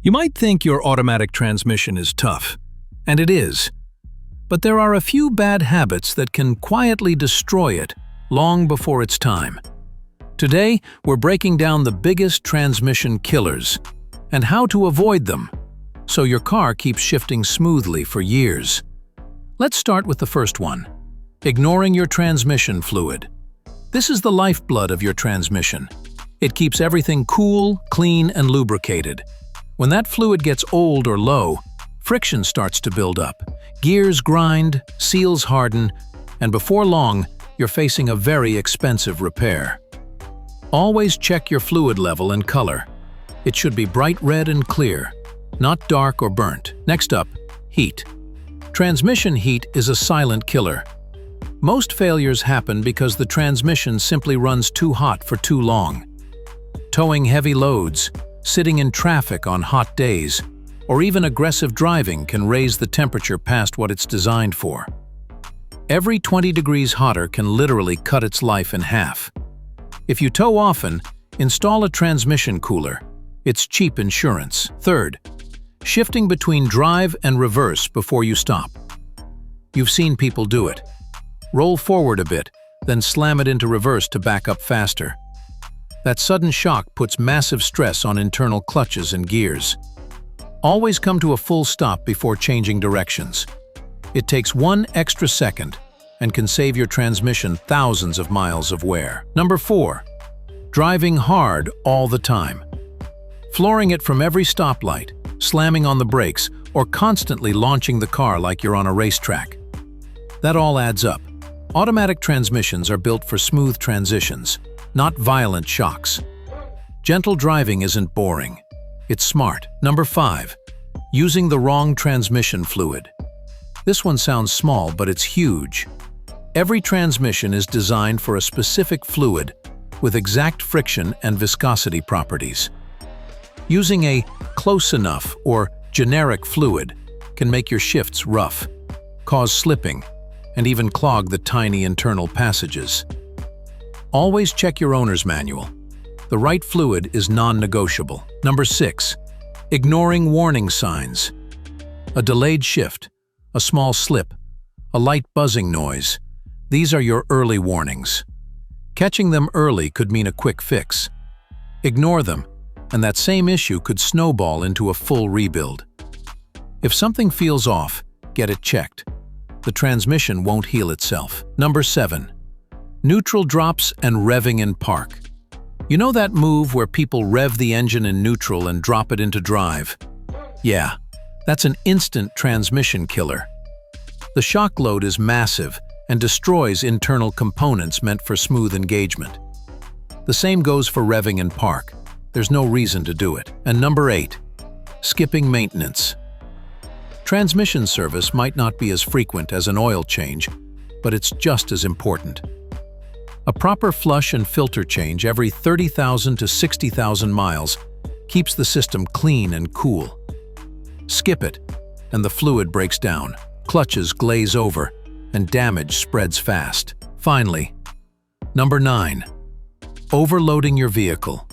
You might think your automatic transmission is tough, and it is. But there are a few bad habits that can quietly destroy it long before it's time. Today, we're breaking down the biggest transmission killers and how to avoid them, so your car keeps shifting smoothly for years. Let's start with the first one: ignoring your transmission fluid. This is the lifeblood of your transmission. It keeps everything cool, clean, and lubricated. When that fluid gets old or low, friction starts to build up. Gears grind, seals harden, and before long, you're facing a very expensive repair. Always check your fluid level and color. It should be bright red and clear, not dark or burnt. Next up, heat. Transmission heat is a silent killer. Most failures happen because the transmission simply runs too hot for too long. Towing heavy loads, sitting in traffic on hot days, or even aggressive driving can raise the temperature past what it's designed for. Every 20 degrees hotter can literally cut its life in half. If you tow often, install a transmission cooler. It's cheap insurance. Third, shifting between drive and reverse before you stop. You've seen people do it. Roll forward a bit, then slam it into reverse to back up faster. That sudden shock puts massive stress on internal clutches and gears. Always come to a full stop before changing directions. It takes 1 extra second and can save your transmission thousands of miles of wear. Number 4, driving hard all the time. Flooring it from every stoplight, slamming on the brakes, or constantly launching the car like you're on a racetrack. That all adds up. Automatic transmissions are built for smooth transitions, not violent shocks. Gentle driving isn't boring. It's smart. Number 5, using the wrong transmission fluid. This one sounds small, but it's huge. Every transmission is designed for a specific fluid with exact friction and viscosity properties. Using a close enough or generic fluid can make your shifts rough, cause slipping, and even clog the tiny internal passages. Always check your owner's manual. The right fluid is non-negotiable. Number 6, ignoring warning signs. A delayed shift, a small slip, a light buzzing noise. These are your early warnings. Catching them early could mean a quick fix. Ignore them, and that same issue could snowball into a full rebuild. If something feels off, get it checked. The transmission won't heal itself. Number 7, neutral drops and revving in park. You know that move where people rev the engine in neutral and drop it into drive? Yeah, that's an instant transmission killer. The shock load is massive and destroys internal components meant for smooth engagement. The same goes for revving in park. There's no reason to do it. And number 8, skipping maintenance. Transmission service might not be as frequent as an oil change, but it's just as important. A proper flush and filter change every 30,000 to 60,000 miles keeps the system clean and cool. Skip it, and the fluid breaks down, clutches glaze over, and damage spreads fast. Finally, number 9, overloading your vehicle.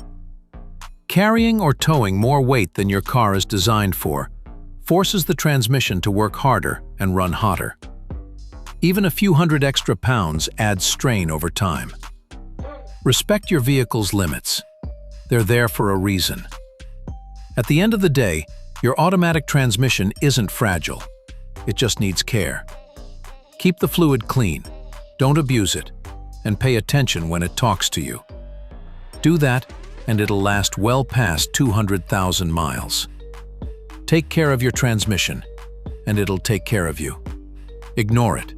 Carrying or towing more weight than your car is designed for forces the transmission to work harder and run hotter. Even a few hundred extra pounds adds strain over time. Respect your vehicle's limits. They're there for a reason. At the end of the day, your automatic transmission isn't fragile. It just needs care. Keep the fluid clean, don't abuse it, and pay attention when it talks to you. Do that, and it'll last well past 200,000 miles. Take care of your transmission, and it'll take care of you. Ignore it,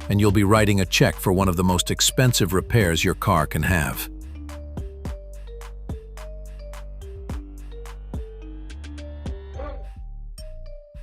and you'll be writing a check for one of the most expensive repairs your car can have.